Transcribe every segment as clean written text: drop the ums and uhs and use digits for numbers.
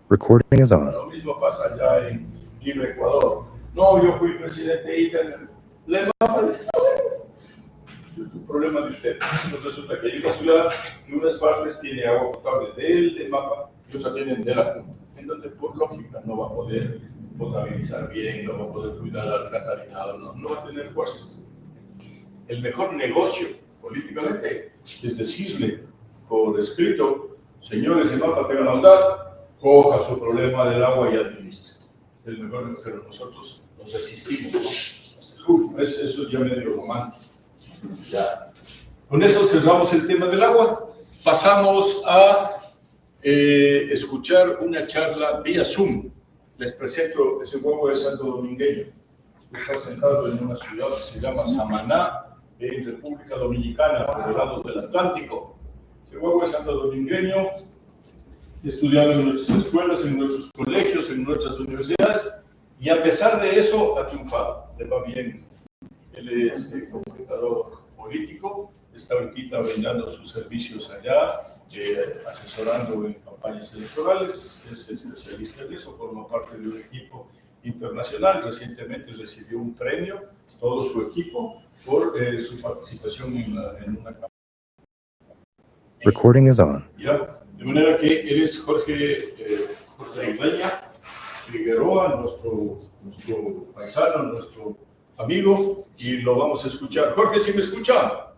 Recording is on. Lo mismo pasa allá en Libre Ecuador. No, yo fui presidente y la EMAPA dice, no, eso es un problema de usted. Entonces resulta que hay una ciudad que unas partes tiene agua potable del EMAPA y otras tienen de la Junta. Entonces, por lógica, no va a poder potabilizar bien, no va a poder cuidar el alcantarillado, no va a tener fuerzas. El mejor negocio políticamente es decirle por escrito, señores de EMAPA, tengan la bondad, coja su problema del agua y administre. El mejor negocio, pero nosotros nos resistimos, ¿no? Eso ya medio romántico. Ya. Con eso cerramos el tema del agua. Pasamos a escuchar una charla vía Zoom. Les presento, ese huevo es santo domingueño. Está sentado en una ciudad que se llama Samaná, en República Dominicana, por el lado del Atlántico. Ese huevo es santo domingueño, estudiado en nuestras escuelas, en nuestros colegios, en nuestras universidades, y a pesar de eso ha triunfado. Le va bien. Él es comunicador político, está ahorita brindando sus servicios allá, asesorando en campañas electorales, es especialista en eso, forma parte de un equipo internacional, recientemente recibió un premio, todo su equipo, por su participación en una campaña. Recording is on. ¿Ya? De manera que él es Jorge Ibaña Figueroa, nuestro paisano, nuestro amigo, y lo vamos a escuchar. Jorge, ¿sí me escucha?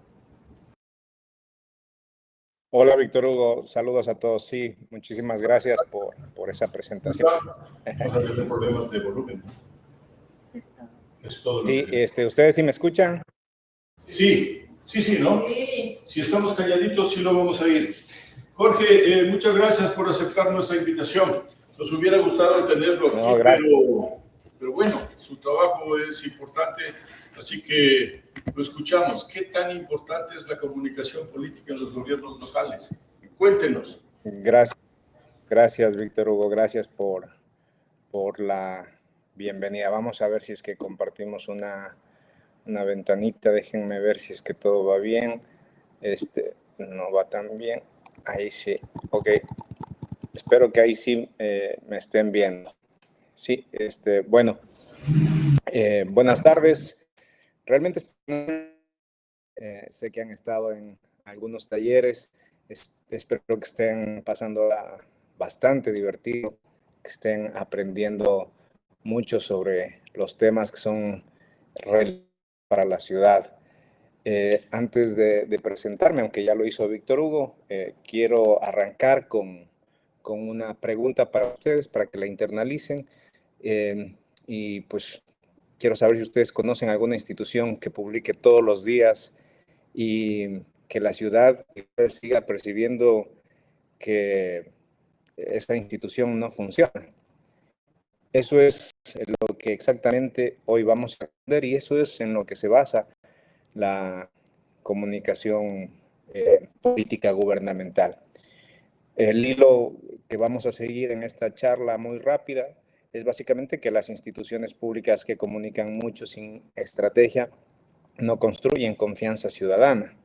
Hola, Víctor Hugo. Saludos a todos. Sí, muchísimas gracias por esa presentación. Vamos a tener problemas de volumen. Es todo lo Sí, que... ¿ustedes sí me escuchan? Sí, ¿no? Si estamos calladitos, sí lo vamos a ir. Jorge, muchas gracias por aceptar nuestra invitación. Nos hubiera gustado tenerlo aquí, pero bueno, su trabajo es importante, así que lo escuchamos. ¿Qué tan importante es la comunicación política en los gobiernos locales? Cuéntenos. Gracias, Víctor Hugo. Gracias por la bienvenida. Vamos a ver si es que compartimos una ventanita. Déjenme ver si es que todo va bien. No va tan bien. Ahí sí. Ok. Espero que ahí sí me estén viendo. Sí, bueno. Buenas tardes. Realmente sé que han estado en algunos talleres. Espero que estén pasándola bastante divertido, que estén aprendiendo mucho sobre los temas que son relevantes para la ciudad. Antes de presentarme, aunque ya lo hizo Víctor Hugo, quiero arrancar con una pregunta para ustedes, para que la internalicen. Y pues quiero saber si ustedes conocen alguna institución que publique todos los días y que la ciudad siga percibiendo que esa institución no funciona. Eso es lo que exactamente hoy vamos a aprender y eso es en lo que se basa la comunicación política gubernamental. El hilo que vamos a seguir en esta charla muy rápida es básicamente que las instituciones públicas que comunican mucho sin estrategia no construyen confianza ciudadana.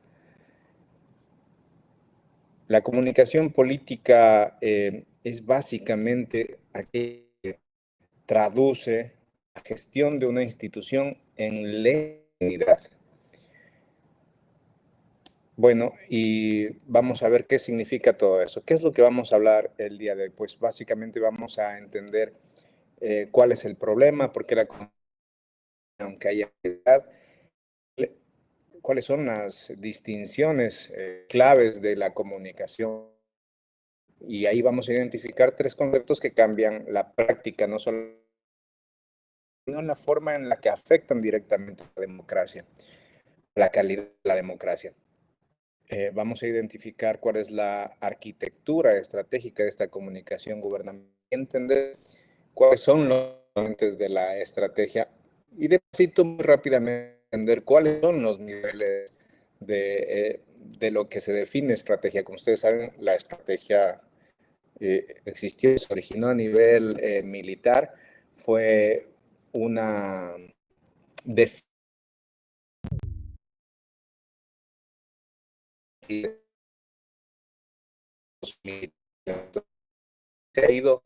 La comunicación política es básicamente aquella que traduce la gestión de una institución en legalidad. Bueno, y vamos a ver qué significa todo eso. ¿Qué es lo que vamos a hablar el día de hoy? Pues básicamente vamos a entender cuál es el problema, por qué la comunicación, aunque haya legalidad, cuáles son las distinciones claves de la comunicación. Y ahí vamos a identificar tres conceptos que cambian la práctica, no solo en la forma en la que afectan directamente a la democracia, la calidad de la democracia. Vamos a identificar cuál es la arquitectura estratégica de esta comunicación gubernamental, entender cuáles son los componentes de la estrategia y de pasito muy rápidamente entender cuáles son los niveles de lo que se define estrategia. Como ustedes saben, la estrategia existió, se originó a nivel militar, fue una definición se ha ido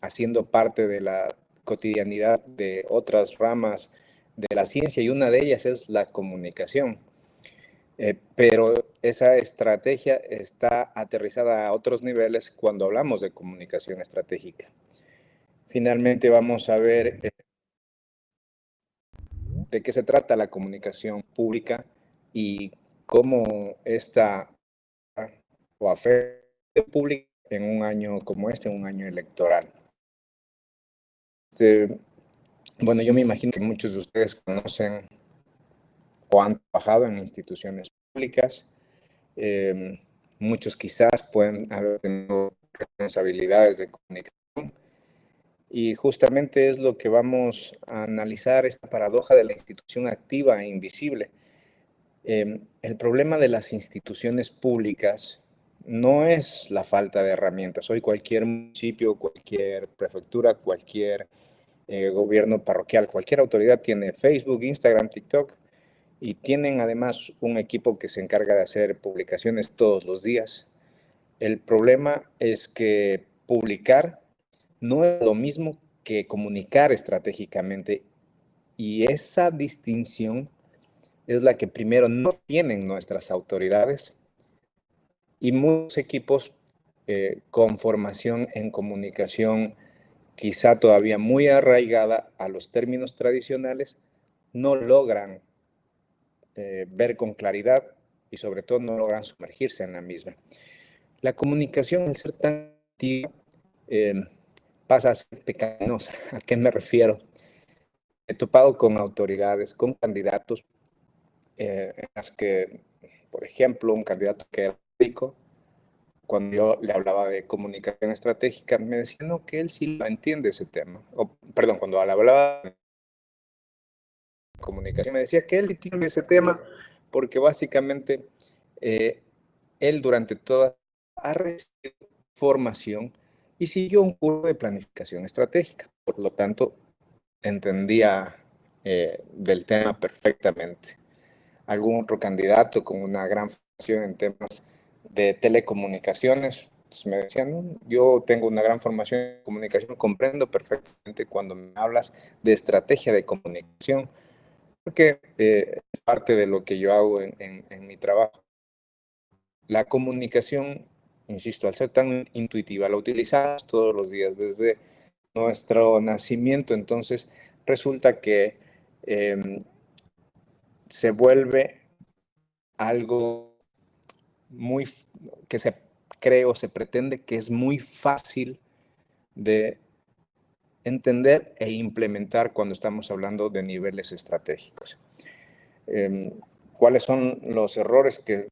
haciendo parte de la cotidianidad de otras ramas de la ciencia, y una de ellas es la comunicación. Pero esa estrategia está aterrizada a otros niveles cuando hablamos de comunicación estratégica. Finalmente vamos a ver de qué se trata la comunicación pública y cómo esta o afecta pública en un año como este, un año electoral. Bueno, yo me imagino que muchos de ustedes conocen o han trabajado en instituciones públicas. Muchos quizás pueden haber tenido responsabilidades de comunicación, y justamente es lo que vamos a analizar, esta paradoja de la institución activa e invisible. El problema de las instituciones públicas no es la falta de herramientas. Hoy cualquier municipio, cualquier prefectura, cualquier gobierno parroquial, cualquier autoridad tiene Facebook, Instagram, TikTok, y tienen además un equipo que se encarga de hacer publicaciones todos los días. El problema es que publicar no es lo mismo que comunicar estratégicamente, y esa distinción es la que primero no tienen nuestras autoridades y muchos equipos con formación en comunicación quizá todavía muy arraigada a los términos tradicionales no logran ver con claridad y sobre todo no logran sumergirse en la misma. La comunicación, al ser tan activa, eh, pasa a ser pecaminosa. ¿A qué me refiero? He topado con autoridades, con candidatos, en las que, por ejemplo, un candidato que era rico, cuando yo le hablaba de comunicación estratégica, me decía no, que él sí lo entiende ese tema. O, perdón, cuando le hablaba de comunicación, me decía que él entiende ese tema porque básicamente eh, él durante toda ha recibido formación y siguió un curso de planificación estratégica. Por lo tanto, entendía del tema perfectamente. Algún otro candidato con una gran formación en temas de telecomunicaciones, pues me decían, no, yo tengo una gran formación en comunicación, comprendo perfectamente cuando me hablas de estrategia de comunicación, porque es parte de lo que yo hago en mi trabajo. La comunicación, insisto, al ser tan intuitiva, la utilizamos todos los días desde nuestro nacimiento, entonces resulta que se vuelve algo muy que se cree o se pretende que es muy fácil de entender e implementar cuando estamos hablando de niveles estratégicos. ¿Cuáles son los errores que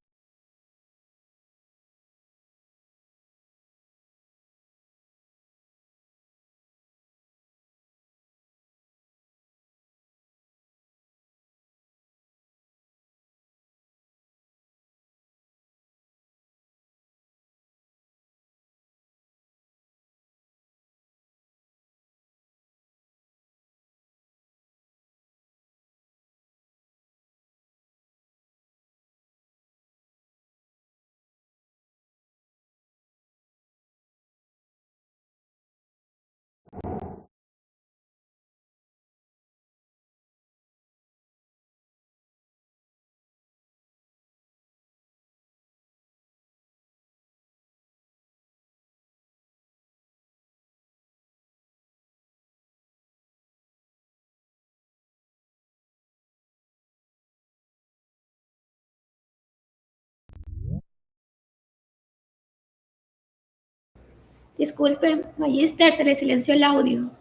Disculpe, Magister, se le silenció el audio.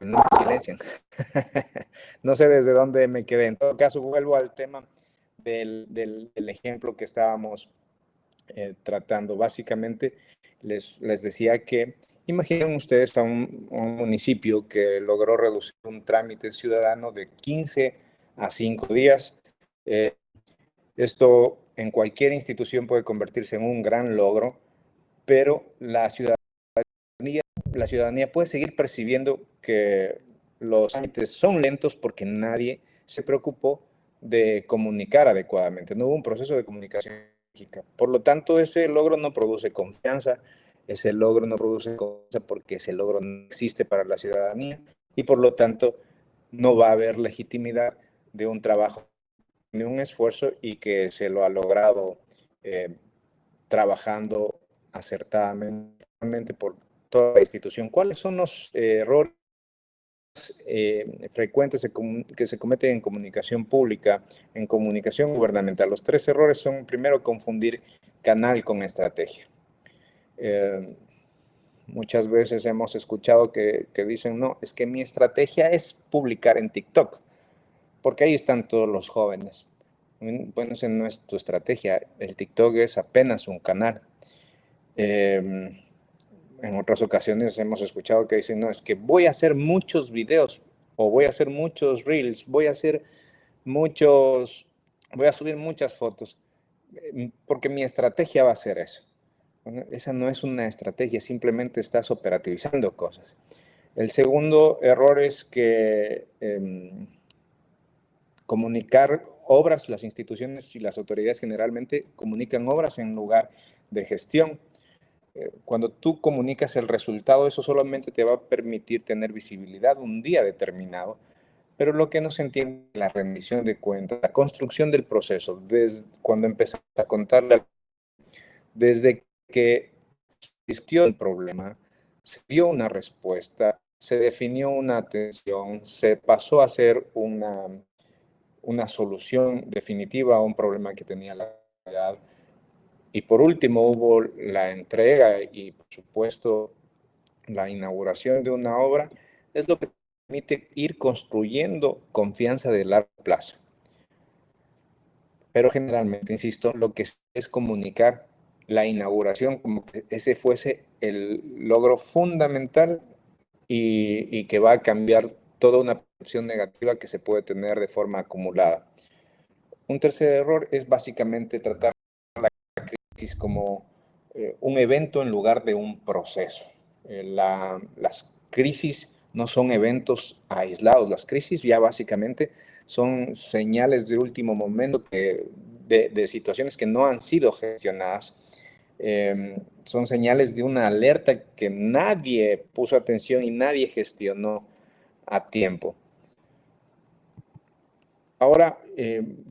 no me silencian? No sé desde dónde me quedé. En todo caso, vuelvo al tema del ejemplo que estábamos tratando. Básicamente, les decía que imaginen ustedes a un municipio que logró reducir un trámite ciudadano de 15 a 5 días. Esto en cualquier institución puede convertirse en un gran logro, pero la ciudadanía puede seguir percibiendo que los trámites son lentos porque nadie se preocupó de comunicar adecuadamente, no hubo un proceso de comunicación lógica. Por lo tanto, ese logro no produce confianza, ese logro no produce confianza porque ese logro no existe para la ciudadanía y por lo tanto no va a haber legitimidad de un trabajo ni un esfuerzo y que se lo ha logrado trabajando acertadamente por toda la institución. ¿Cuáles son los errores frecuentes que se cometen en comunicación pública, en comunicación gubernamental? Los tres errores son, primero, confundir canal con estrategia. Muchas veces hemos escuchado que dicen, no, es que mi estrategia es publicar en TikTok, porque ahí están todos los jóvenes. Bueno, esa no es tu estrategia, el TikTok es apenas un canal. En otras ocasiones hemos escuchado que dicen, no, es que voy a hacer muchos videos o voy a hacer muchos reels, voy a subir muchas fotos, porque mi estrategia va a ser eso. Bueno, esa no es una estrategia, simplemente estás operativizando cosas. El segundo error es que comunicar obras, las instituciones y las autoridades generalmente comunican obras en lugar de gestión. Cuando tú comunicas el resultado, eso solamente te va a permitir tener visibilidad un día determinado, pero lo que no se entiende es la rendición de cuentas, la construcción del proceso, desde cuando empezamos a contarle, desde que se discutió el problema, se dio una respuesta, se definió una atención, se pasó a ser una solución definitiva a un problema que tenía la comunidad. Y por último hubo la entrega y, por supuesto, la inauguración de una obra, es lo que permite ir construyendo confianza de largo plazo. Pero generalmente, insisto, lo que es comunicar la inauguración como que ese fuese el logro fundamental y que va a cambiar toda una percepción negativa que se puede tener de forma acumulada. Un tercer error es básicamente tratar la crisis como un evento en lugar de un proceso. Las crisis no son eventos aislados, las crisis ya básicamente son señales de último momento de situaciones que no han sido gestionadas. Son señales de una alerta que nadie puso atención y nadie gestionó a tiempo. Ahora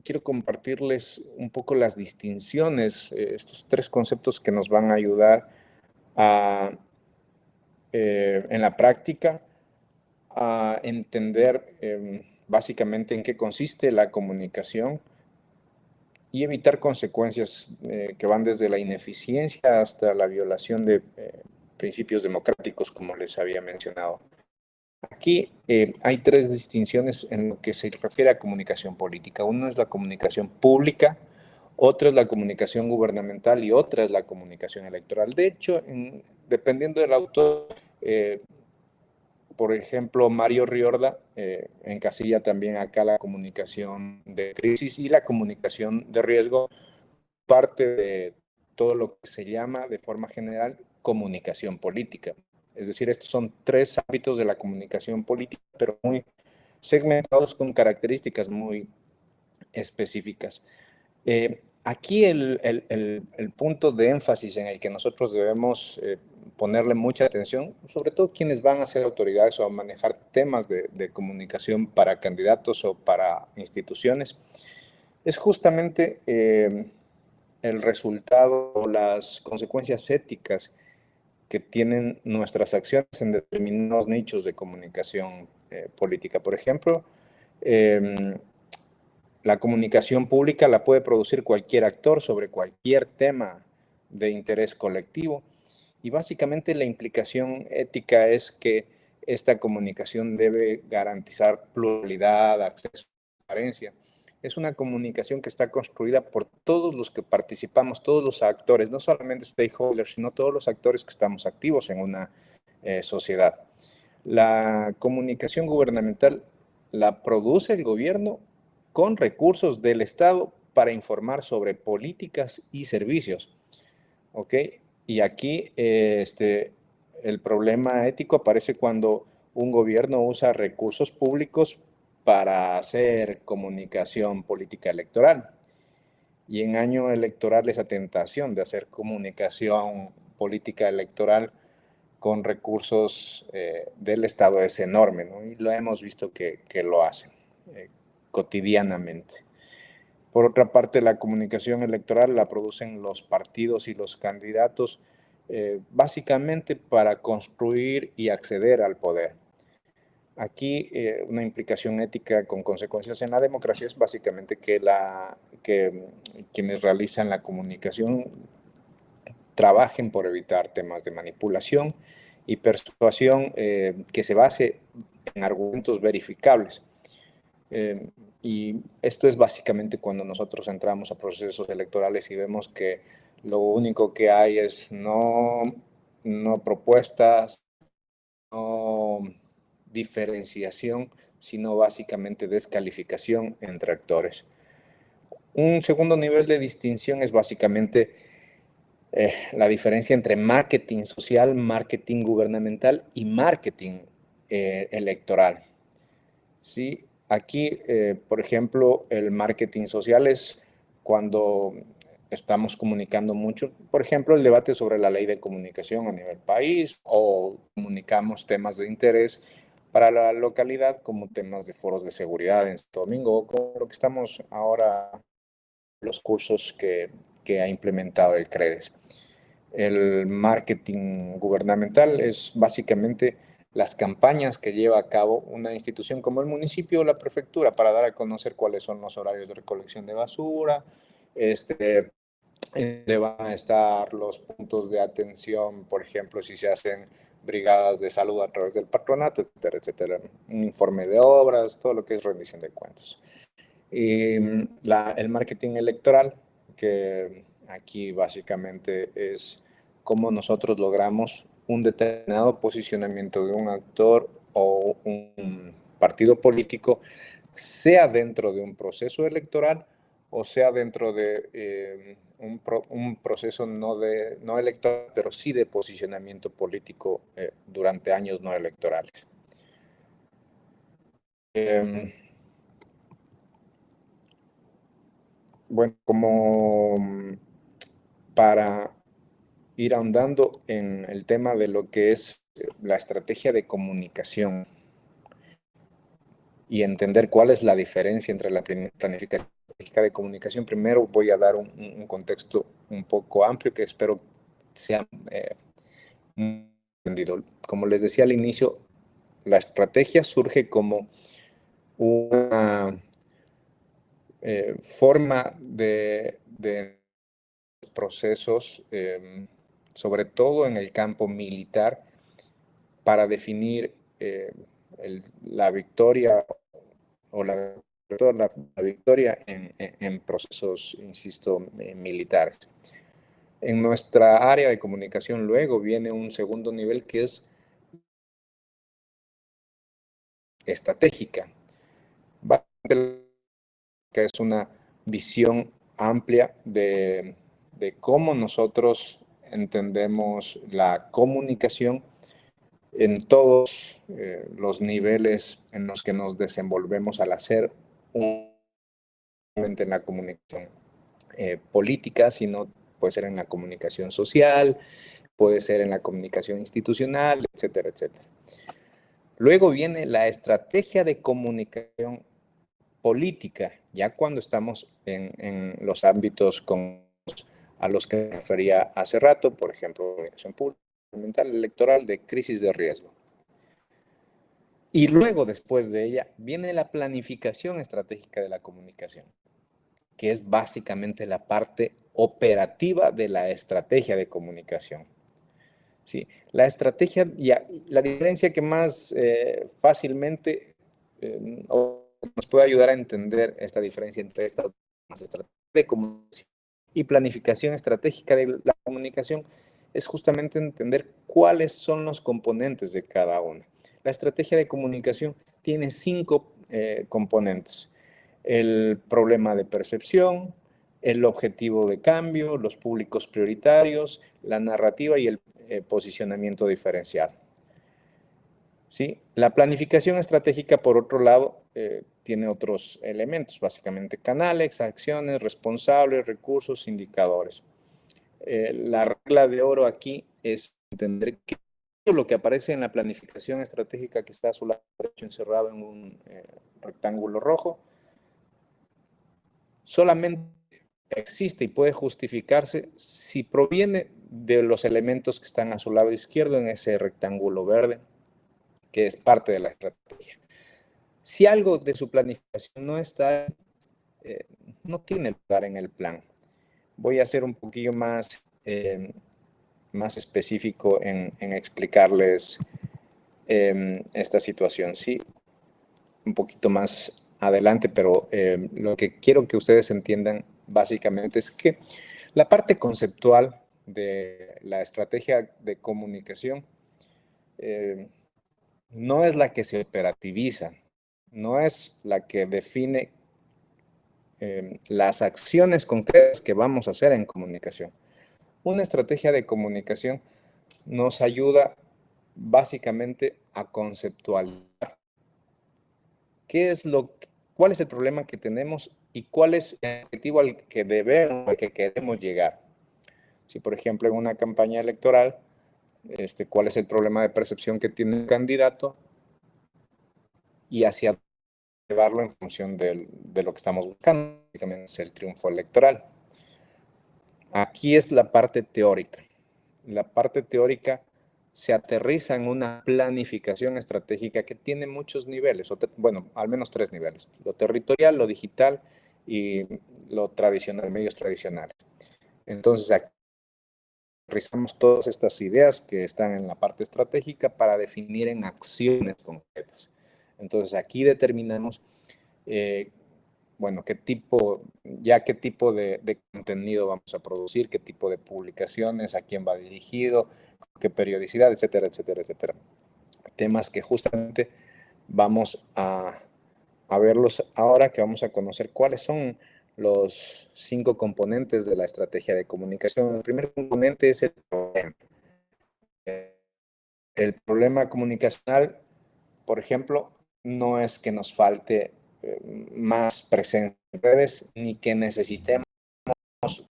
quiero compartirles un poco las distinciones, estos tres conceptos que nos van a ayudar en la práctica a entender básicamente en qué consiste la comunicación y evitar consecuencias que van desde la ineficiencia hasta la violación de principios democráticos, como les había mencionado. Aquí hay tres distinciones en lo que se refiere a comunicación política. Una es la comunicación pública, otra es la comunicación gubernamental y otra es la comunicación electoral. De hecho, dependiendo del autor, por ejemplo, Mario Riorda encasilla también acá la comunicación de crisis y la comunicación de riesgo, parte de todo lo que se llama de forma general comunicación política. Es decir, estos son tres ámbitos de la comunicación política, pero muy segmentados con características muy específicas. Aquí el punto de énfasis en el que nosotros debemos ponerle mucha atención, sobre todo quienes van a ser autoridades o a manejar temas de comunicación para candidatos o para instituciones, es justamente el resultado o las consecuencias éticas que tienen nuestras acciones en determinados nichos de comunicación política. Por ejemplo, la comunicación pública la puede producir cualquier actor sobre cualquier tema de interés colectivo y básicamente la implicación ética es que esta comunicación debe garantizar pluralidad, acceso, transparencia. Es una comunicación que está construida por todos los que participamos, todos los actores, no solamente stakeholders, sino todos los actores que estamos activos en una sociedad. La comunicación gubernamental la produce el gobierno con recursos del Estado para informar sobre políticas y servicios. ¿Ok? Y aquí el problema ético aparece cuando un gobierno usa recursos públicos para hacer comunicación política electoral. Y en año electoral esa tentación de hacer comunicación política electoral con recursos del Estado es enorme, ¿no? Y lo hemos visto que lo hacen cotidianamente. Por otra parte, la comunicación electoral la producen los partidos y los candidatos básicamente para construir y acceder al poder. Aquí una implicación ética con consecuencias en la democracia es básicamente que quienes realizan la comunicación trabajen por evitar temas de manipulación y persuasión que se base en argumentos verificables. Y esto es básicamente cuando nosotros entramos a procesos electorales y vemos que lo único que hay es no propuestas, no diferenciación, sino básicamente descalificación entre actores. Un segundo nivel de distinción es básicamente la diferencia entre marketing social, marketing gubernamental y marketing electoral. ¿Sí? Aquí, por ejemplo, el marketing social es cuando estamos comunicando mucho, por ejemplo, el debate sobre la ley de comunicación a nivel país, o comunicamos temas de interés para la localidad como temas de foros de seguridad en Santo Domingo, o con lo que estamos ahora, los cursos que ha implementado el CREDES. El marketing gubernamental es básicamente las campañas que lleva a cabo una institución como el municipio o la prefectura para dar a conocer cuáles son los horarios de recolección de basura, donde van a estar los puntos de atención, por ejemplo, si se hacen brigadas de salud a través del patronato, etcétera, etcétera. Un informe de obras, todo lo que es rendición de cuentas. Y el marketing electoral, que aquí básicamente es cómo nosotros logramos un determinado posicionamiento de un actor o un partido político, sea dentro de un proceso electoral o sea dentro de un proceso no electoral, pero sí de posicionamiento político durante años no electorales. Bueno, como para ir ahondando en el tema de lo que es la estrategia de comunicación y entender cuál es la diferencia entre la planificación de comunicación, primero voy a dar un contexto un poco amplio que espero sea entendido. Como les decía al inicio, la estrategia surge como una forma de procesos, sobre todo en el campo militar, para definir la victoria o la victoria en procesos, insisto, militares. En nuestra área de comunicación luego viene un segundo nivel que es estratégica, que es una visión amplia de cómo nosotros entendemos la comunicación en todos los niveles en los que nos desenvolvemos al hacer en la comunicación política, sino puede ser en la comunicación social, puede ser en la comunicación institucional, etcétera, etcétera. Luego viene la estrategia de comunicación política, ya cuando estamos en los ámbitos a los que me refería hace rato, por ejemplo, comunicación pública, electoral, de crisis de riesgo. Y luego, después de ella, viene la planificación estratégica de la comunicación, que es básicamente la parte operativa de la estrategia de comunicación. ¿Sí? La estrategia, la diferencia que más fácilmente nos puede ayudar a entender esta diferencia entre estas dos estrategias de comunicación y planificación estratégica de la comunicación es justamente entender cuáles son los componentes de cada una. La estrategia de comunicación tiene 5 componentes: el problema de percepción, el objetivo de cambio, los públicos prioritarios, la narrativa y el posicionamiento diferencial. ¿Sí? La planificación estratégica, por otro lado, tiene otros elementos, básicamente canales, acciones, responsables, recursos, indicadores. La regla de oro aquí es entender que todo lo que aparece en la planificación estratégica que está a su lado derecho encerrado en un rectángulo rojo, solamente existe y puede justificarse si proviene de los elementos que están a su lado izquierdo en ese rectángulo verde, que es parte de la estrategia. Si algo de su planificación no está, no tiene lugar en el plan. Voy a ser un poquillo más específico en explicarles esta situación. Sí, un poquito más adelante, pero lo que quiero que ustedes entiendan básicamente es que la parte conceptual de la estrategia de comunicación no es la que se operativiza, no es la que define las acciones concretas que vamos a hacer en comunicación. Una estrategia de comunicación nos ayuda básicamente a conceptualizar cuál es el problema que tenemos y cuál es el objetivo al que queremos llegar. Si, por ejemplo, en una campaña electoral, cuál es el problema de percepción que tiene el candidato y hacia llevarlo en función de lo que estamos buscando, básicamente es el triunfo electoral. Aquí es la parte teórica. La parte teórica se aterriza en una planificación estratégica que tiene muchos niveles, bueno, al menos 3 niveles: lo territorial, lo digital y lo tradicional, medios tradicionales. Entonces, aquí aterrizamos todas estas ideas que están en la parte estratégica para definir en acciones concretas. Entonces, aquí determinamos, bueno, qué tipo de contenido vamos a producir, qué tipo de publicaciones, a quién va dirigido, qué periodicidad, etcétera, etcétera, etcétera. Temas que justamente vamos a verlos ahora, que vamos a conocer cuáles son los 5 componentes de la estrategia de comunicación. El primer componente es el problema. El problema comunicacional, por ejemplo, no es que nos falte más presencia en redes ni que necesitemos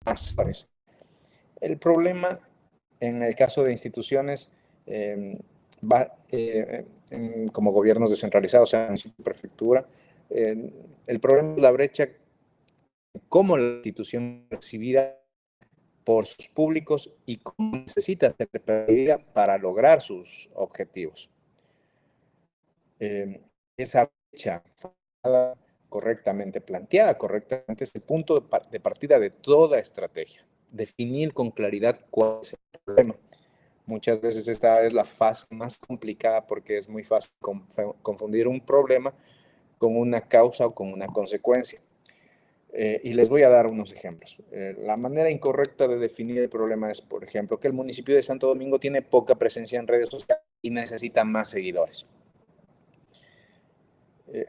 más redes. El problema en el caso de instituciones como gobiernos descentralizados, o sea, municipio, prefectura, el problema es la brecha, cómo la institución es recibida por sus públicos y cómo necesita ser percibida para lograr sus objetivos. Esa brecha correctamente planteada, correctamente, es el punto de partida de toda estrategia. Definir con claridad cuál es el problema. Muchas veces esta es la fase más complicada porque es muy fácil confundir un problema con una causa o con una consecuencia. Y les voy a dar unos ejemplos. La manera incorrecta de definir el problema es, por ejemplo, que el municipio de Santo Domingo tiene poca presencia en redes sociales y necesita más seguidores.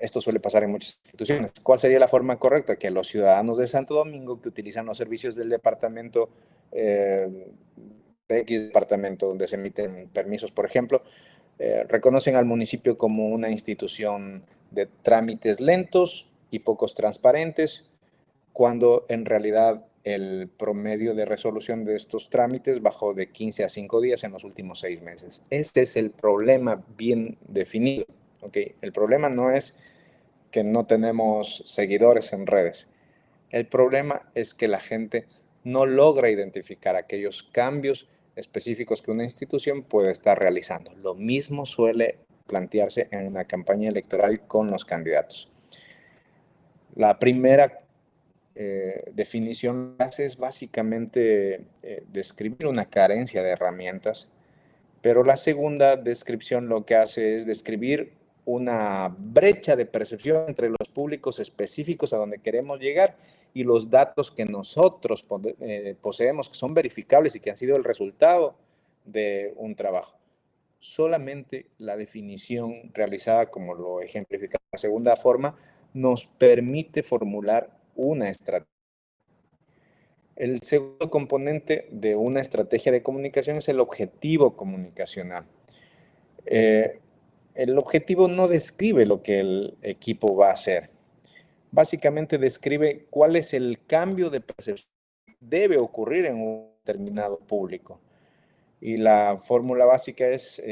Esto suele pasar en muchas instituciones. ¿Cuál sería la forma correcta? Que los ciudadanos de Santo Domingo que utilizan los servicios del departamento, X departamento donde se emiten permisos, por ejemplo, reconocen al municipio como una institución de trámites lentos y pocos transparentes, cuando en realidad el promedio de resolución de estos trámites bajó de 15 a 5 días en los últimos 6 meses. Este es el problema bien definido. ¿Okay? El problema no es que no tenemos seguidores en redes. El problema es que la gente no logra identificar aquellos cambios específicos que una institución puede estar realizando. Lo mismo suele plantearse en una campaña electoral con los candidatos. La primera definición que hace es básicamente describir una carencia de herramientas, pero la segunda descripción lo que hace es describir una brecha de percepción entre los públicos específicos a donde queremos llegar y los datos que nosotros poseemos, que son verificables y que han sido el resultado de un trabajo. Solamente la definición realizada, como lo ejemplifica la segunda forma, nos permite formular una estrategia. El segundo componente de una estrategia de comunicación es el objetivo comunicacional. el objetivo no describe lo que el equipo va a hacer. Básicamente describe cuál es el cambio de percepción que debe ocurrir en un determinado público. Y la fórmula básica es,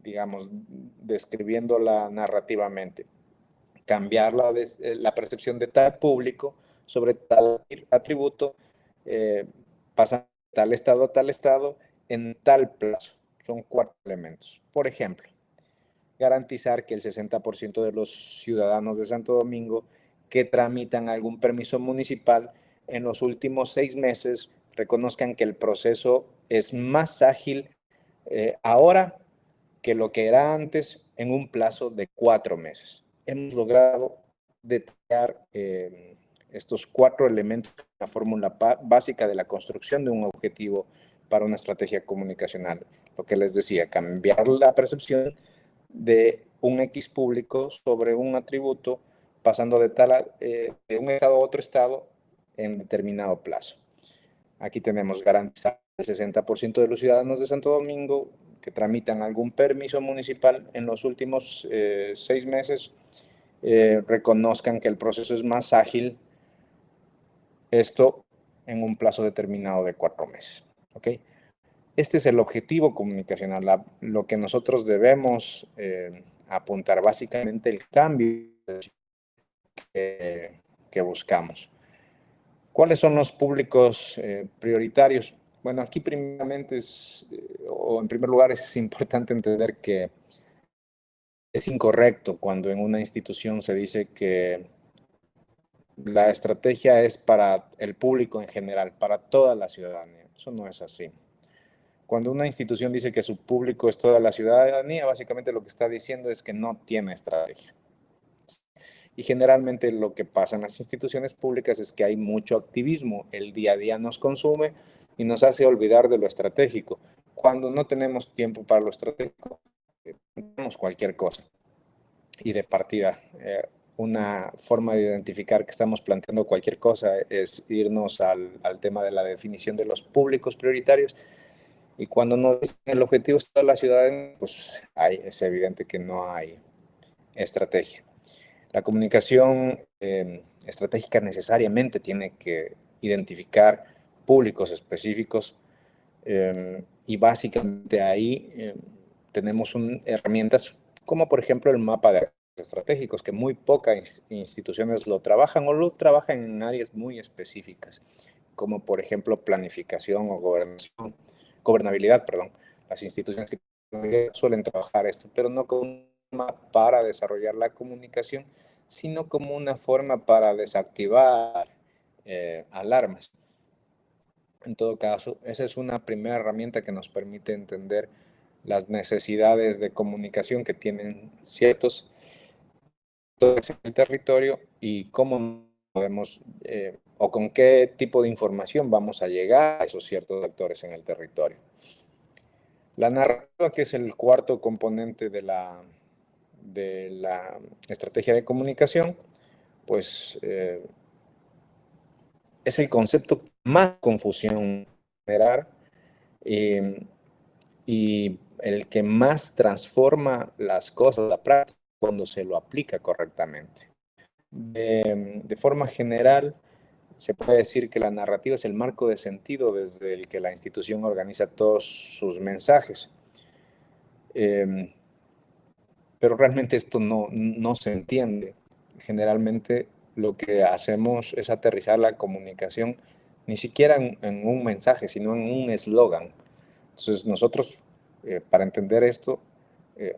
digamos, describiéndola narrativamente. Cambiar la percepción de tal público sobre tal atributo, pasando de tal estado a tal estado en tal plazo. Son 4 elementos. Por ejemplo, garantizar que el 60% de los ciudadanos de Santo Domingo que tramitan algún permiso municipal en los últimos 6 meses reconozcan que el proceso es más ágil ahora que lo que era antes en un plazo de 4 meses. Hemos logrado detallar estos 4 elementos, la fórmula básica de la construcción de un objetivo para una estrategia comunicacional. Lo que les decía, cambiar la percepción de un X público sobre un atributo, pasando de un estado a otro estado en determinado plazo. Aquí tenemos garantizar el 60% de los ciudadanos de Santo Domingo que tramitan algún permiso municipal en los últimos 6 meses reconozcan que el proceso es más ágil, esto en un plazo determinado de 4 meses. ¿Okay? Este es el objetivo comunicacional, lo que nosotros debemos apuntar, básicamente el cambio que buscamos. ¿Cuáles son los públicos prioritarios? Bueno, aquí primeramente o en primer lugar es importante entender que es incorrecto cuando en una institución se dice que la estrategia es para el público en general, para toda la ciudadanía. Eso no es así. Cuando una institución dice que su público es toda la ciudadanía, básicamente lo que está diciendo es que no tiene estrategia. Y generalmente lo que pasa en las instituciones públicas es que hay mucho activismo. El día a día nos consume y nos hace olvidar de lo estratégico. Cuando no tenemos tiempo para lo estratégico, tenemos cualquier cosa. Y de partida, una forma de identificar que estamos planteando cualquier cosa es irnos al tema de la definición de los públicos prioritarios. Y cuando no dicen el objetivo es toda la ciudadanía, pues es evidente que no hay estrategia. La comunicación estratégica necesariamente tiene que identificar públicos específicos y básicamente ahí tenemos herramientas como por ejemplo el mapa de acciones estratégicos, que muy pocas instituciones lo trabajan o lo trabajan en áreas muy específicas, como por ejemplo planificación o gobernabilidad, perdón. Las instituciones que suelen trabajar esto, pero no como para desarrollar la comunicación, sino como una forma para desactivar alarmas. En todo caso, esa es una primera herramienta que nos permite entender las necesidades de comunicación que tienen ciertos actores en el territorio y cómo podemos o con qué tipo de información vamos a llegar a esos ciertos actores en el territorio. La narrativa, que es el cuarto componente de la estrategia de comunicación, pues es el concepto que más confusión generar y el que más transforma las cosas a la práctica cuando se lo aplica correctamente. De forma general, se puede decir que la narrativa es el marco de sentido desde el que la institución organiza todos sus mensajes. Pero realmente esto no se entiende. Generalmente lo que hacemos es aterrizar la comunicación ni siquiera en un mensaje, sino en un eslogan. Entonces nosotros, para entender esto,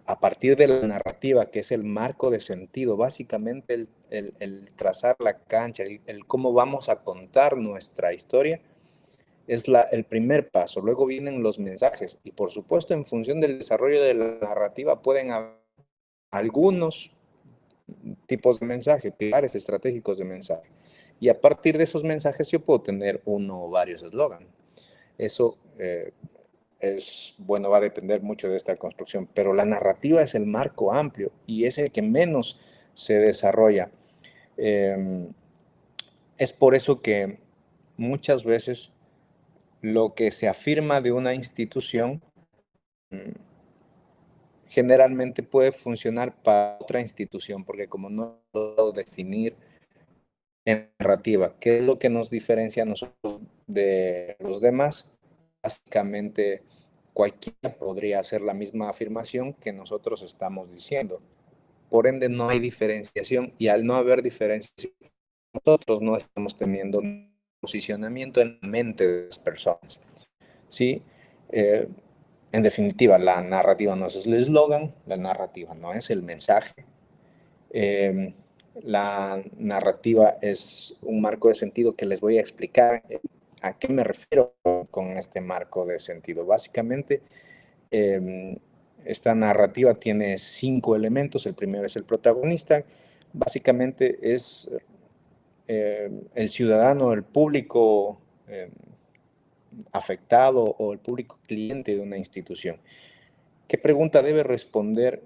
a partir de la narrativa, que es el marco de sentido, básicamente el trazar la cancha, el cómo vamos a contar nuestra historia, es el primer paso. Luego vienen los mensajes y por supuesto en función del desarrollo de la narrativa pueden haber algunos tipos de mensaje, pilares estratégicos de mensaje. Y a partir de esos mensajes yo puedo tener uno o varios eslogans. Eso va a depender mucho de esta construcción, pero la narrativa es el marco amplio y es el que menos se desarrolla. Es por eso que muchas veces lo que se afirma de una institución generalmente puede funcionar para otra institución, porque como no puedo definir en narrativa qué es lo que nos diferencia a nosotros de los demás, básicamente cualquiera podría hacer la misma afirmación que nosotros estamos diciendo. Por ende, no hay diferenciación, y al no haber diferenciación, nosotros no estamos teniendo un posicionamiento en la mente de las personas. ¿Sí? En definitiva, la narrativa no es el eslogan, la narrativa no es el mensaje. La narrativa es un marco de sentido que les voy a explicar a qué me refiero con este marco de sentido. Básicamente, esta narrativa tiene 5 elementos. El primero es el protagonista. Básicamente es el ciudadano, el público afectado o el público cliente de una institución. ¿Qué pregunta debe responder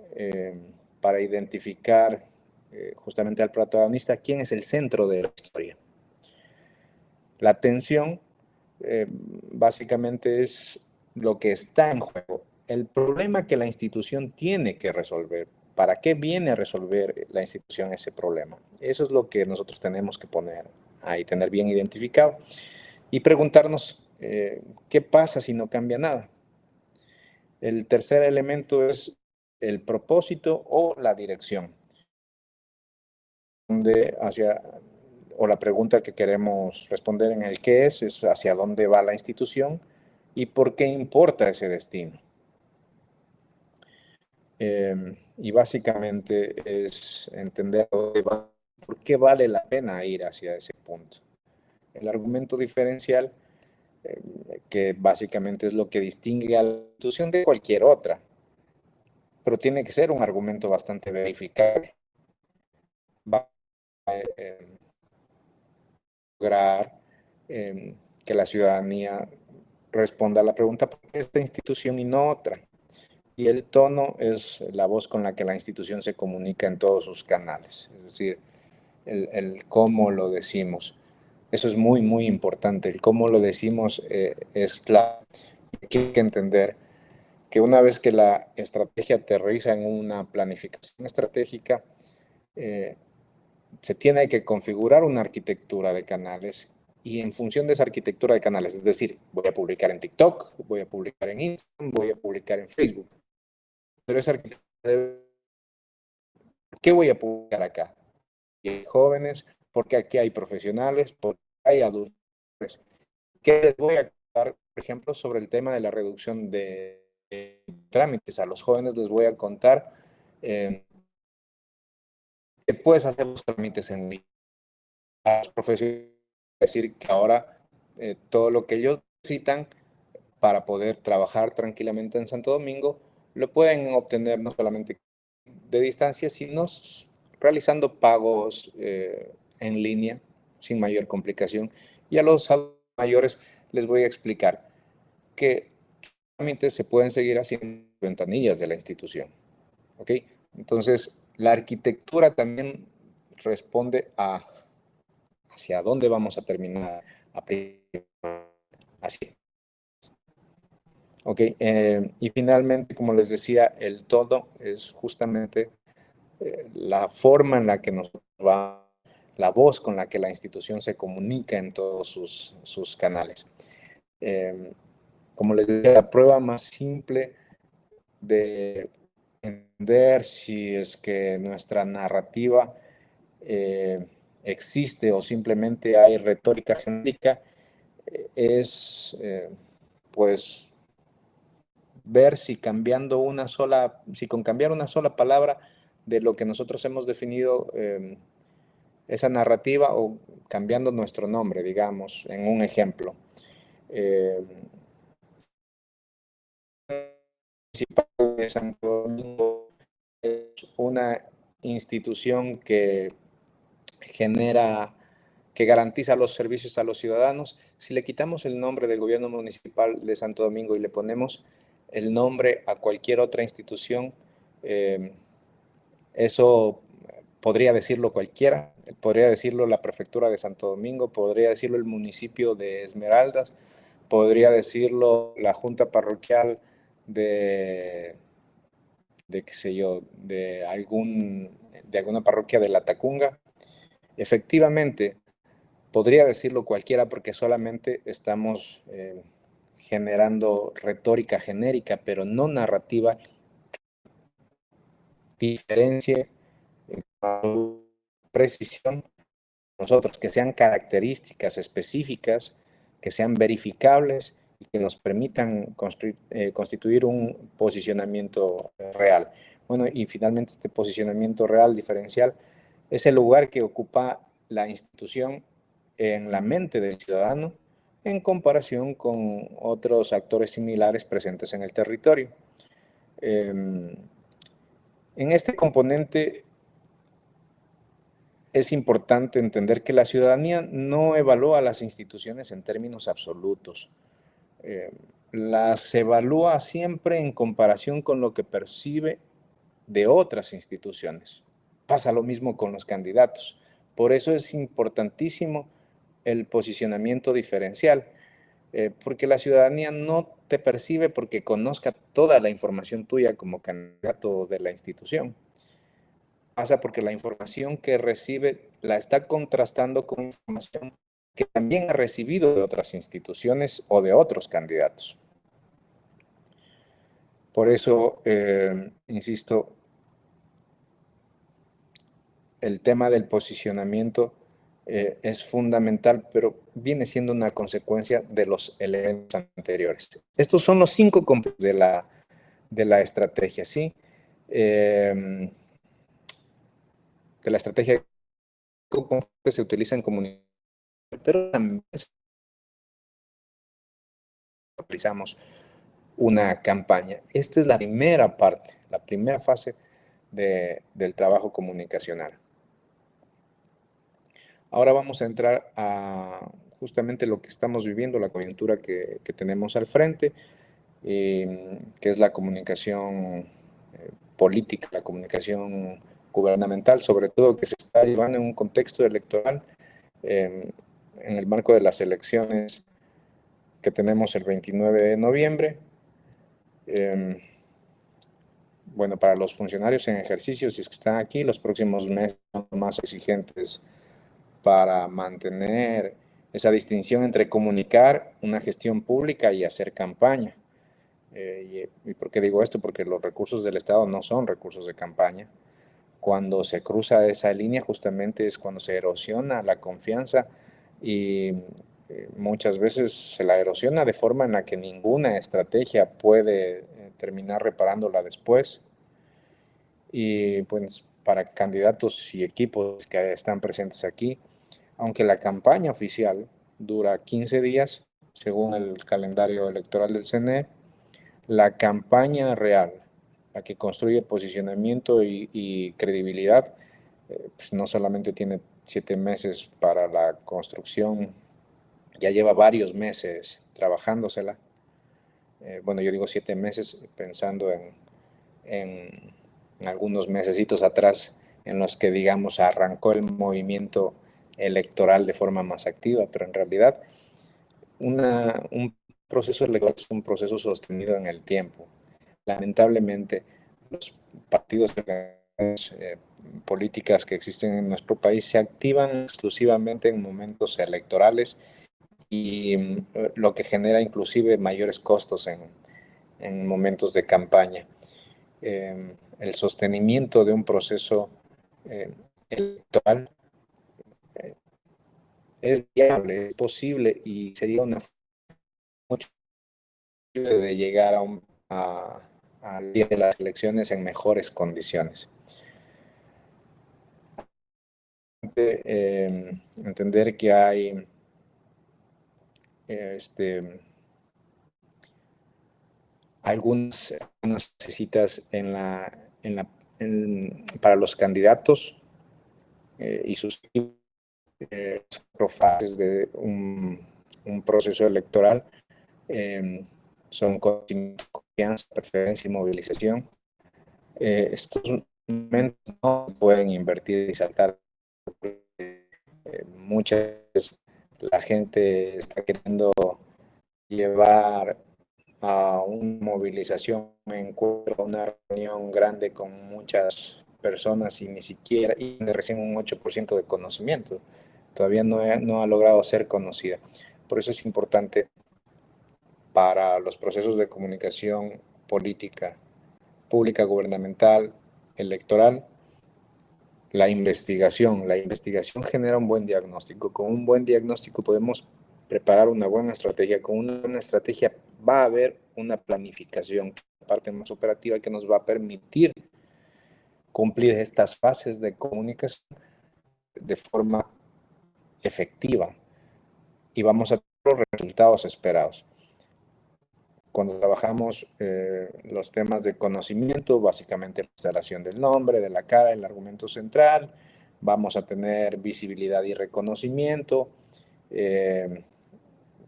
para identificar justamente al protagonista? ¿Quién es el centro de la historia? La atención básicamente es lo que está en juego, el problema que la institución tiene que resolver. ¿Para qué viene a resolver la institución ese problema? Eso es lo que nosotros tenemos que poner ahí, tener bien identificado y preguntarnos qué pasa si no cambia nada. El tercer elemento es el propósito o la dirección, o la pregunta que queremos responder en el qué es hacia dónde va la institución y por qué importa ese destino. Y básicamente es entender dónde va, por qué vale la pena ir hacia ese punto. El argumento diferencial, que básicamente es lo que distingue a la institución de cualquier otra, pero tiene que ser un argumento bastante verificable. Va a lograr que la ciudadanía responda a la pregunta ¿por qué esta institución y no otra? Y el tono es la voz con la que la institución se comunica en todos sus canales, es decir, el cómo lo decimos. Eso es muy, muy importante. El cómo lo decimos es clave. Hay que entender que una vez que la estrategia aterriza en una planificación estratégica, se tiene que configurar una arquitectura de canales y en función de esa arquitectura de canales, es decir, voy a publicar en TikTok, voy a publicar en Instagram, voy a publicar en Facebook, pero esa arquitectura ¿qué voy a publicar acá? Porque hay jóvenes, porque aquí hay profesionales, porque hay adultos. ¿Qué les voy a contar, por ejemplo, sobre el tema de la reducción de trámites? A los jóvenes les voy a contar que puedes hacer los trámites en línea. A los profesionales decir que ahora todo lo que ellos necesitan para poder trabajar tranquilamente en Santo Domingo lo pueden obtener no solamente de distancia, sino realizando pagos en línea sin mayor complicación. Y a los mayores les voy a explicar que trámites se pueden seguir haciendo en ventanillas de la institución. ¿Ok? Entonces, la arquitectura también responde a hacia dónde vamos a terminar así. Ok, y finalmente, como les decía, el todo es justamente la forma en la que nos va, la voz con la que la institución se comunica en todos sus canales. Como les decía, la prueba más simple de entender si es que nuestra narrativa existe o simplemente hay retórica genérica es pues ver si cambiando si con cambiar una sola palabra de lo que nosotros hemos definido esa narrativa o cambiando nuestro nombre, digamos, en un ejemplo. De Santo Domingo es una institución que que garantiza los servicios a los ciudadanos. Si le quitamos el nombre del gobierno municipal de Santo Domingo y le ponemos el nombre a cualquier otra institución, eso podría decirlo cualquiera, podría decirlo la prefectura de Santo Domingo, podría decirlo el municipio de Esmeraldas, podría decirlo la junta parroquial de qué sé yo, de alguna parroquia de La Tacunga, efectivamente, podría decirlo cualquiera porque solamente estamos generando retórica genérica, pero no narrativa, diferencia, precisión, nosotros, que sean características específicas, que sean verificables y que nos permitan constituir un posicionamiento real. Bueno, y finalmente este posicionamiento real diferencial es el lugar que ocupa la institución en la mente del ciudadano en comparación con otros actores similares presentes en el territorio. En este componente es importante entender que la ciudadanía no evalúa a las instituciones en términos absolutos. Las evalúa siempre en comparación con lo que percibe de otras instituciones. Pasa lo mismo con los candidatos. Por eso es importantísimo el posicionamiento diferencial, porque la ciudadanía no te percibe porque conozca toda la información tuya como candidato de la institución. Pasa porque la información que recibe la está contrastando con información que también ha recibido de otras instituciones o de otros candidatos. Por eso, insisto, el tema del posicionamiento es fundamental, pero viene siendo una consecuencia de los elementos anteriores. Estos son los 5 componentes de la estrategia, ¿sí? De la estrategia que se utiliza en comunicación, pero también realizamos una campaña. Esta es la primera parte, la primera fase del trabajo comunicacional. Ahora vamos a entrar a justamente lo que estamos viviendo, la coyuntura que tenemos al frente, que es la comunicación política, la comunicación gubernamental, sobre todo que se está llevando en un contexto electoral, en el marco de las elecciones que tenemos el 29 de noviembre. Bueno, para los funcionarios en ejercicio, si es que están aquí, los próximos meses son más exigentes para mantener esa distinción entre comunicar una gestión pública y hacer campaña. ¿Y por qué digo esto? Porque los recursos del Estado no son recursos de campaña. Cuando se cruza esa línea, justamente es cuando se erosiona la confianza y muchas veces se la erosiona de forma en la que ninguna estrategia puede terminar reparándola después. Y pues para candidatos y equipos que están presentes aquí, aunque la campaña oficial dura 15 días, según el calendario electoral del CNE, la campaña real, la que construye posicionamiento y credibilidad, pues no solamente tiene 7 meses para la construcción, ya lleva varios meses trabajándosela. Bueno, yo digo 7 meses pensando en algunos mesecitos atrás en los que, digamos, arrancó el movimiento electoral de forma más activa, pero en realidad un proceso electoral es un proceso sostenido en el tiempo. Lamentablemente, los partidos políticas que existen en nuestro país se activan exclusivamente en momentos electorales y lo que genera inclusive mayores costos en momentos de campaña. El sostenimiento de un proceso electoral es viable, es posible y sería una mucho de llegar al día de las elecciones en mejores condiciones. Entender que hay algunas necesitas para los candidatos y sus fases de un proceso electoral son confianza, preferencia y movilización. Estos momentos no pueden invertir y saltar. Muchas veces la gente está queriendo llevar a una movilización, un encuentro, una reunión grande con muchas personas y ni siquiera, y de recién un 8% de conocimiento. Todavía no ha logrado ser conocida. Por eso es importante para los procesos de comunicación política, pública, gubernamental, electoral, la investigación. La investigación genera un buen diagnóstico. Con un buen diagnóstico podemos preparar una buena estrategia. Con una buena estrategia va a haber una planificación, parte más operativa, que nos va a permitir cumplir estas fases de comunicación de forma efectiva y vamos a tener los resultados esperados. Cuando trabajamos los temas de conocimiento, básicamente la instalación del nombre, de la cara, el argumento central, vamos a tener visibilidad y reconocimiento,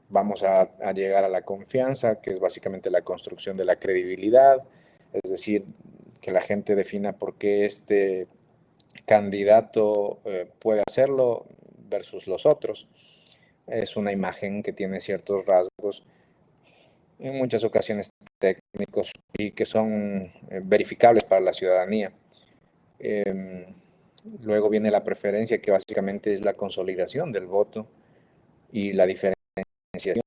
vamos a llegar a la confianza, que es básicamente la construcción de la credibilidad, es decir, que la gente defina por qué este candidato puede hacerlo versus los otros. Es una imagen que tiene ciertos rasgos, en muchas ocasiones técnicos, y que son verificables para la ciudadanía. Luego viene la preferencia, que básicamente es la consolidación del voto y la diferenciación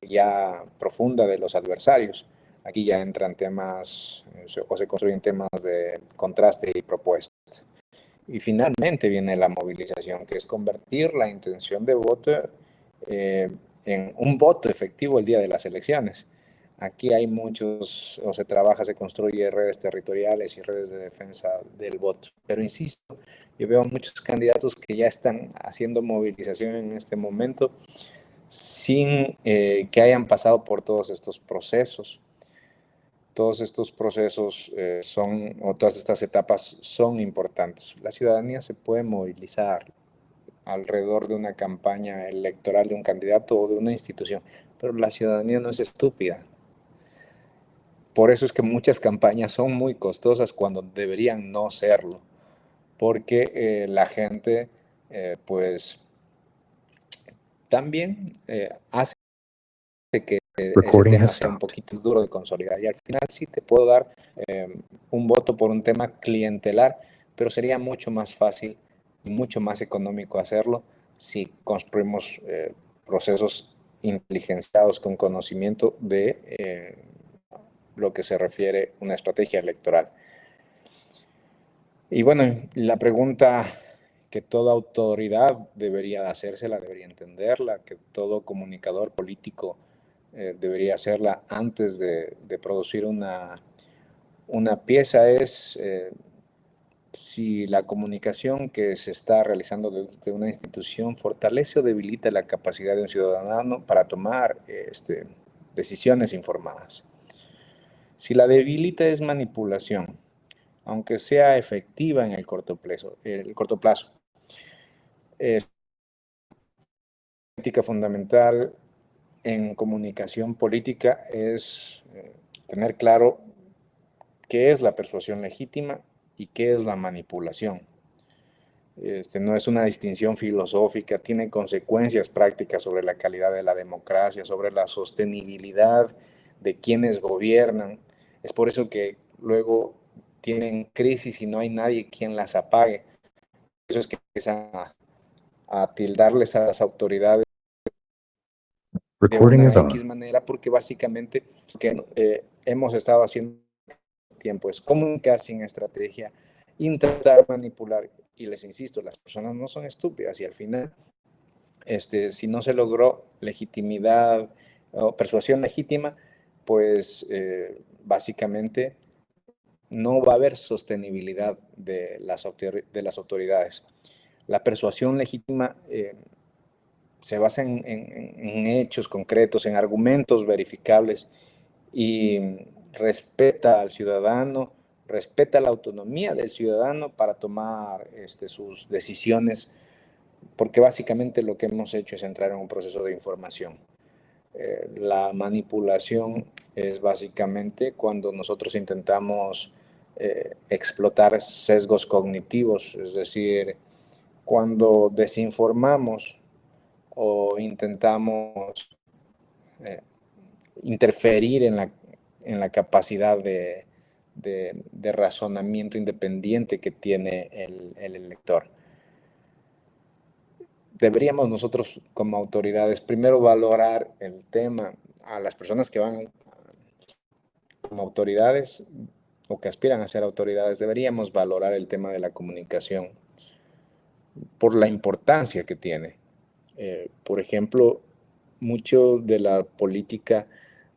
ya profunda de los adversarios. Aquí ya entran temas o se construyen temas de contraste y propuesta. Y finalmente viene la movilización, que es convertir la intención de voto en un voto efectivo el día de las elecciones. Aquí hay muchos, o se trabaja, se construye redes territoriales y redes de defensa del voto. Pero insisto, yo veo muchos candidatos que ya están haciendo movilización en este momento sin que hayan pasado por todos estos procesos. Todos estos procesos o todas estas etapas son importantes. La ciudadanía se puede movilizar alrededor de una campaña electoral de un candidato o de una institución, pero la ciudadanía no es estúpida. Por eso es que muchas campañas son muy costosas cuando deberían no serlo, porque la gente pues también hace que ese tema sea un poquito duro de consolidar. Y al final sí te puedo dar un voto por un tema clientelar, pero sería mucho más fácil y mucho más económico hacerlo si construimos procesos inteligenciados con conocimiento de lo que se refiere a una estrategia electoral. Y bueno, la pregunta que toda autoridad debería hacérsela, debería entenderla, que todo comunicador político debería hacerla antes de producir una pieza es si la comunicación que se está realizando desde una institución fortalece o debilita la capacidad de un ciudadano para tomar decisiones informadas. Si la debilita es manipulación, aunque sea efectiva en el corto plazo. Es ética fundamental en comunicación política es tener claro qué es la persuasión legítima y qué es la manipulación. No es una distinción filosófica, tiene consecuencias prácticas sobre la calidad de la democracia, sobre la sostenibilidad de quienes gobiernan. Es por eso que luego tienen crisis y no hay nadie quien las apague. Por eso es que empiezan a tildarles a las autoridades de una X manera, porque básicamente lo que hemos estado haciendo tiempo es comunicar sin estrategia, intentar manipular, y les insisto, las personas no son estúpidas y al final, si no se logró legitimidad o persuasión legítima, pues básicamente no va a haber sostenibilidad de las autoridades. La persuasión legítima se basa en hechos concretos, en argumentos verificables y respeta al ciudadano, respeta la autonomía del ciudadano para tomar sus decisiones, porque básicamente lo que hemos hecho es entrar en un proceso de información. La manipulación es básicamente cuando nosotros intentamos explotar sesgos cognitivos, es decir, cuando desinformamos o intentamos interferir en la capacidad de razonamiento independiente que tiene el elector. Deberíamos nosotros como autoridades primero valorar el tema a las personas que van como autoridades o que aspiran a ser autoridades. Deberíamos valorar el tema de la comunicación por la importancia que tiene. Por ejemplo, mucho de la política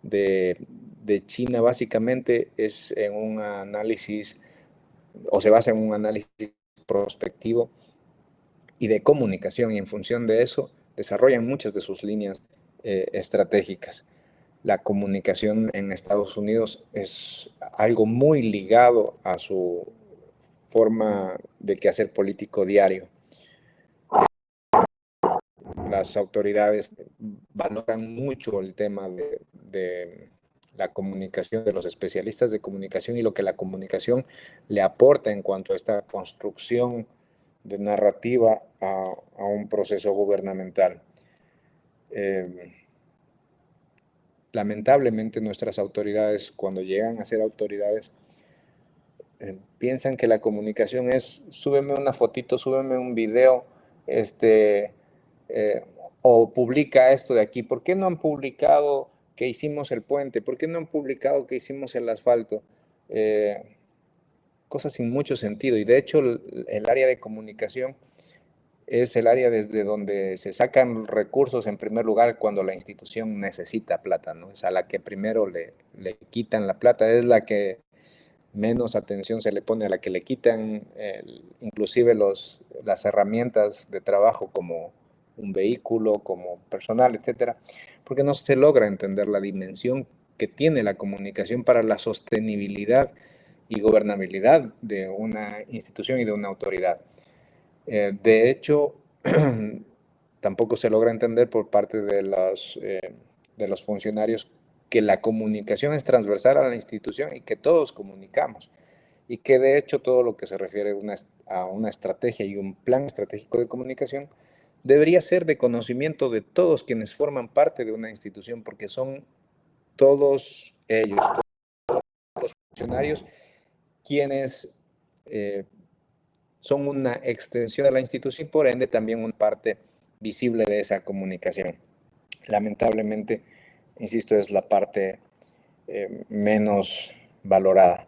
de China básicamente es en un análisis o se basa en un análisis prospectivo y de comunicación, y en función de eso desarrollan muchas de sus líneas estratégicas. La comunicación en Estados Unidos es algo muy ligado a su forma de quehacer político diario. Las autoridades valoran mucho el tema de la comunicación, de los especialistas de comunicación y lo que la comunicación le aporta en cuanto a esta construcción de narrativa a un proceso gubernamental. Lamentablemente nuestras autoridades, cuando llegan a ser autoridades, piensan que la comunicación es súbeme una fotito, súbeme un video, o publica esto de aquí. ¿Por qué no han publicado que hicimos el puente? ¿Por qué no han publicado que hicimos el asfalto? Cosas sin mucho sentido. Y de hecho el área de comunicación es el área desde donde se sacan recursos en primer lugar cuando la institución necesita plata, ¿no? Es a la que primero le quitan la plata, es la que menos atención se le pone, a la que le quitan inclusive las herramientas de trabajo como un vehículo, como personal, etcétera, porque no se logra entender la dimensión que tiene la comunicación para la sostenibilidad y gobernabilidad de una institución y de una autoridad. De hecho, tampoco se logra entender por parte de los funcionarios que la comunicación es transversal a la institución y que todos comunicamos. Y que de hecho todo lo que se refiere a una estrategia y un plan estratégico de comunicación debería ser de conocimiento de todos quienes forman parte de una institución, porque son todos ellos, todos los funcionarios, quienes son una extensión de la institución y por ende también una parte visible de esa comunicación. Lamentablemente, insisto, es la parte menos valorada.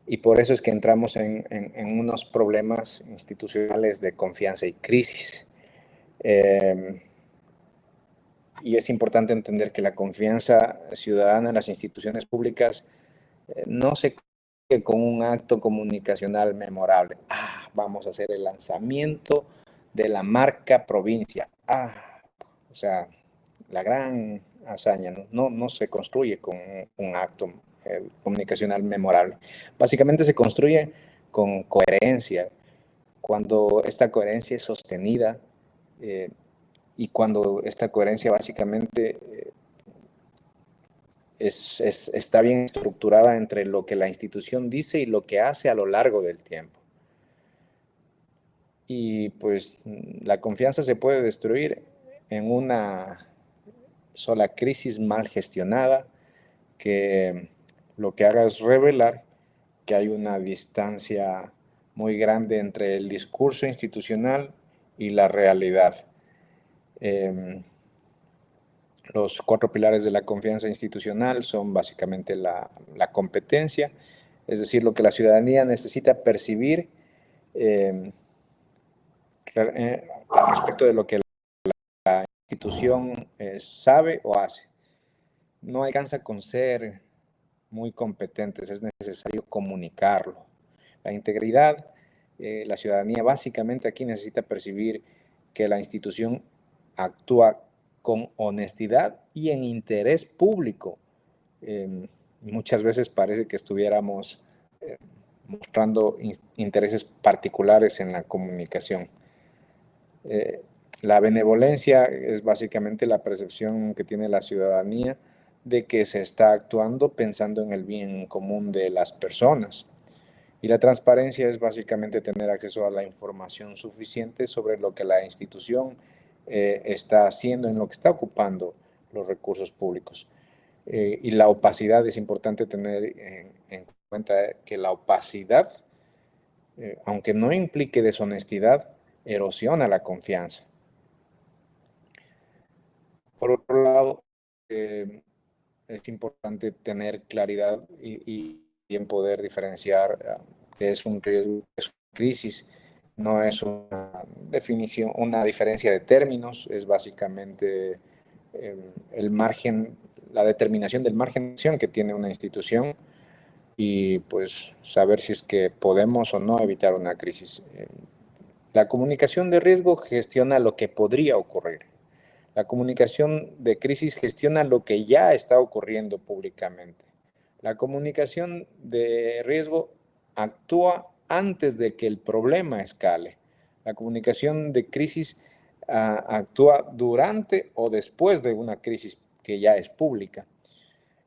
Y por eso es que entramos en unos problemas institucionales de confianza y crisis. Y es importante entender que la confianza ciudadana en las instituciones públicas no se consigue con un acto comunicacional memorable. Vamos a hacer el lanzamiento de la marca provincia. O sea, la gran hazaña, no se construye con un acto comunicacional memorable. Básicamente se construye con coherencia, cuando esta coherencia es sostenida y cuando esta coherencia básicamente está bien estructurada entre lo que la institución dice y lo que hace a lo largo del tiempo. Y pues la confianza se puede destruir en una sola crisis mal gestionada que lo que haga es revelar que hay una distancia muy grande entre el discurso institucional y la realidad. Los 4 pilares de la confianza institucional son básicamente la competencia, es decir, lo que la ciudadanía necesita percibir respecto de lo que la institución sabe o hace. No alcanza con ser muy competentes, es necesario comunicarlo. La integridad, la ciudadanía básicamente aquí necesita percibir que la institución actúa con honestidad y en interés público. Muchas veces parece que estuviéramos mostrando intereses particulares en la comunicación. La benevolencia es básicamente la percepción que tiene la ciudadanía de que se está actuando pensando en el bien común de las personas. Y la transparencia es básicamente tener acceso a la información suficiente sobre lo que la institución está haciendo, en lo que está ocupando los recursos públicos. Y la opacidad, es importante tener en cuenta que la opacidad, aunque no implique deshonestidad, erosiona la confianza. Por otro lado, es importante tener claridad y bien poder diferenciar qué es un riesgo, qué es una crisis. No es una definición, una diferencia de términos, es básicamente el margen, la determinación del margen de acción que tiene una institución y pues saber si es que podemos o no evitar una crisis. La comunicación de riesgo gestiona lo que podría ocurrir. La comunicación de crisis gestiona lo que ya está ocurriendo públicamente. La comunicación de riesgo actúa antes de que el problema escale. La comunicación de crisis actúa durante o después de una crisis que ya es pública.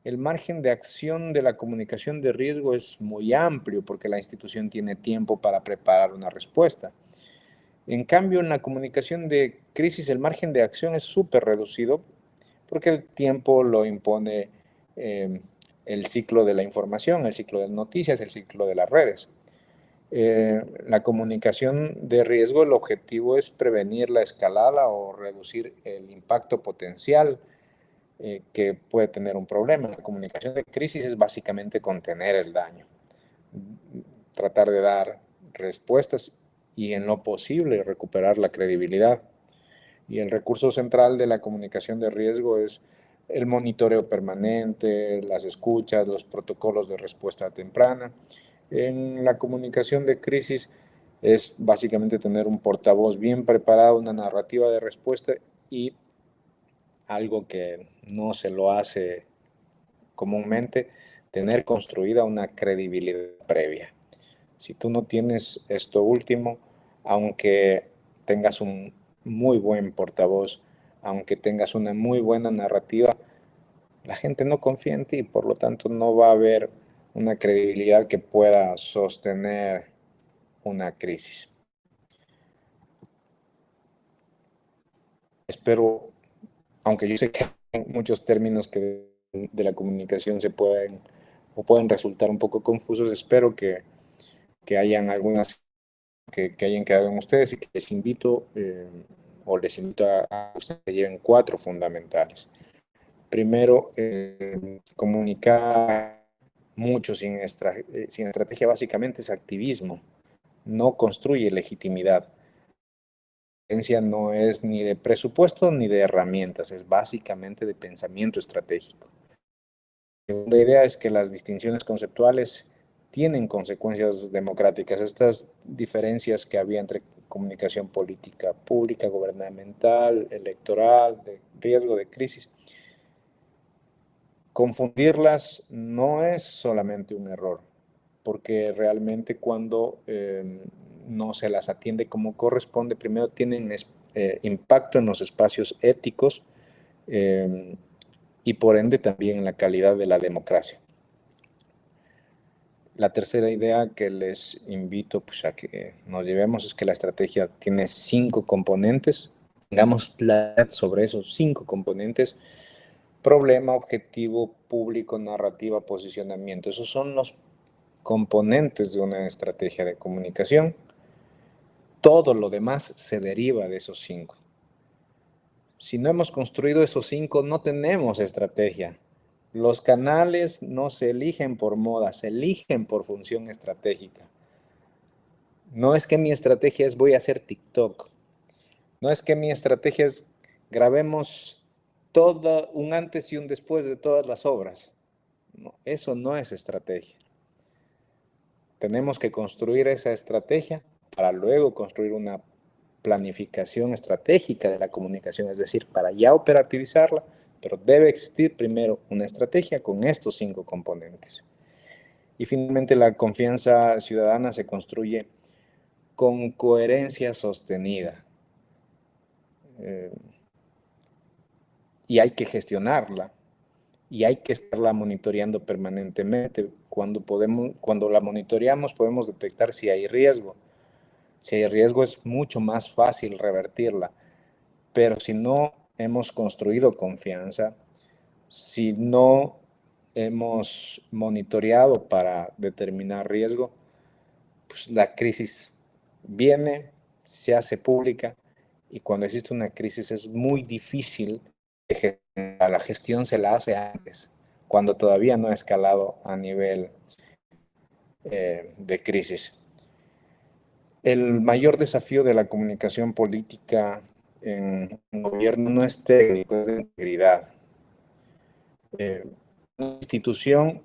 El margen de acción de la comunicación de riesgo es muy amplio porque la institución tiene tiempo para preparar una respuesta. En cambio, en la comunicación de crisis el margen de acción es súper reducido porque el tiempo lo impone el ciclo de la información, el ciclo de noticias, el ciclo de las redes. La comunicación de riesgo, el objetivo es prevenir la escalada o reducir el impacto potencial que puede tener un problema. La comunicación de crisis es básicamente contener el daño, tratar de dar respuestas y en lo posible recuperar la credibilidad. Y el recurso central de la comunicación de riesgo es el monitoreo permanente, las escuchas, los protocolos de respuesta temprana. En la comunicación de crisis es básicamente tener un portavoz bien preparado, una narrativa de respuesta y algo que no se lo hace comúnmente, tener construida una credibilidad previa. Si tú no tienes esto último, aunque tengas un muy buen portavoz, aunque tengas una muy buena narrativa, la gente no confía en ti, por lo tanto no va a haber una credibilidad que pueda sostener una crisis. Espero, aunque yo sé que hay muchos términos que de la comunicación se pueden o pueden resultar un poco confusos, espero que hayan algunas que hayan quedado en ustedes y que les invito o les invito a ustedes que lleven 4 fundamentales. Primero, comunicar mucho sin estrategia básicamente es activismo, no construye legitimidad. La estrategia no es ni de presupuesto ni de herramientas, es básicamente de pensamiento estratégico. La segunda idea es que las distinciones conceptuales tienen consecuencias democráticas. Estas diferencias que había entre comunicación política pública, gubernamental, electoral, de riesgo de crisis, confundirlas no es solamente un error, porque realmente cuando no se las atiende como corresponde, primero tienen impacto en los espacios éticos y por ende también en la calidad de la democracia. La tercera idea que les invito pues, a que nos llevemos es que la estrategia tiene 5 componentes. Tengamos claridad sobre esos 5 componentes: problema, objetivo, público, narrativa, posicionamiento. Esos son los componentes de una estrategia de comunicación. Todo lo demás se deriva de esos 5. Si no hemos construido esos 5, no tenemos estrategia. Los canales no se eligen por moda, se eligen por función estratégica. No es que mi estrategia es voy a hacer TikTok. No es que mi estrategia es grabemos todo un antes y un después de todas las obras. No, eso no es estrategia. Tenemos que construir esa estrategia para luego construir una planificación estratégica de la comunicación, es decir, para ya operativizarla, pero debe existir primero una estrategia con estos 5 componentes. Y finalmente la confianza ciudadana se construye con coherencia sostenida. Y hay que gestionarla y hay que estarla monitoreando permanentemente. Cuando la monitoreamos podemos detectar si hay riesgo. Si hay riesgo es mucho más fácil revertirla, pero si no hemos construido confianza, si no hemos monitoreado para determinar riesgo, pues la crisis viene, se hace pública y cuando existe una crisis es muy difícil que la gestión se la hace antes, cuando todavía no ha escalado a nivel de crisis. El mayor desafío de la comunicación política en un gobierno no es técnico, es de integridad. Una institución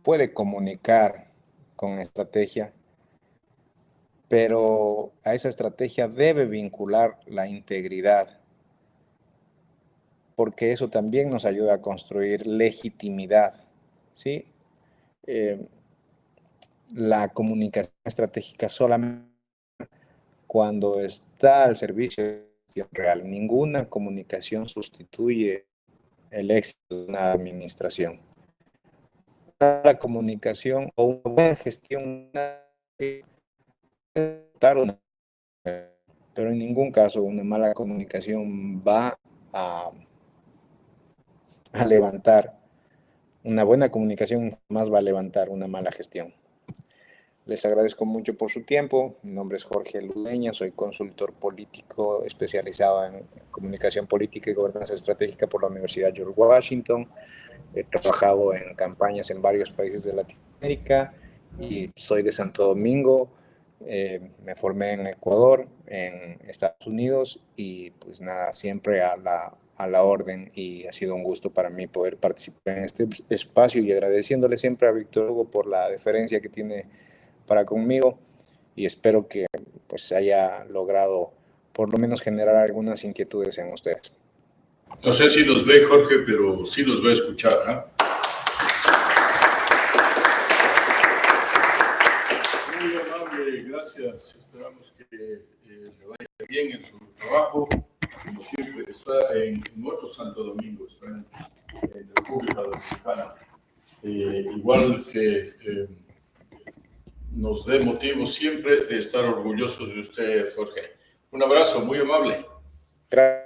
puede comunicar con estrategia, pero a esa estrategia debe vincular la integridad, porque eso también nos ayuda a construir legitimidad, ¿sí? La comunicación estratégica solamente cuando está al servicio de la gestión real. Ninguna comunicación sustituye el éxito de una administración. La comunicación o una buena gestión, pero en ningún caso una mala comunicación va a levantar, una buena comunicación más va a levantar una mala gestión. Les agradezco mucho por su tiempo. Mi nombre es Jorge Ludeña, soy consultor político especializado en comunicación política y gobernanza estratégica por la Universidad George Washington. He trabajado en campañas en varios países de Latinoamérica y soy de Santo Domingo. Me formé en Ecuador, en Estados Unidos y pues nada, siempre a la orden, y ha sido un gusto para mí poder participar en este espacio y agradeciéndole siempre a Víctor Hugo por la deferencia que tiene para conmigo, y espero que pues haya logrado por lo menos generar algunas inquietudes en ustedes. No sé si los ve Jorge, pero sí los va a escuchar, ¿eh? Muy amable, gracias. Esperamos que le vaya bien en su trabajo. Como siempre, está en otro Santo Domingo, está en República Dominicana. Igual que nos dé motivo siempre de estar orgullosos de usted, Jorge. Un abrazo, muy amable. Gracias.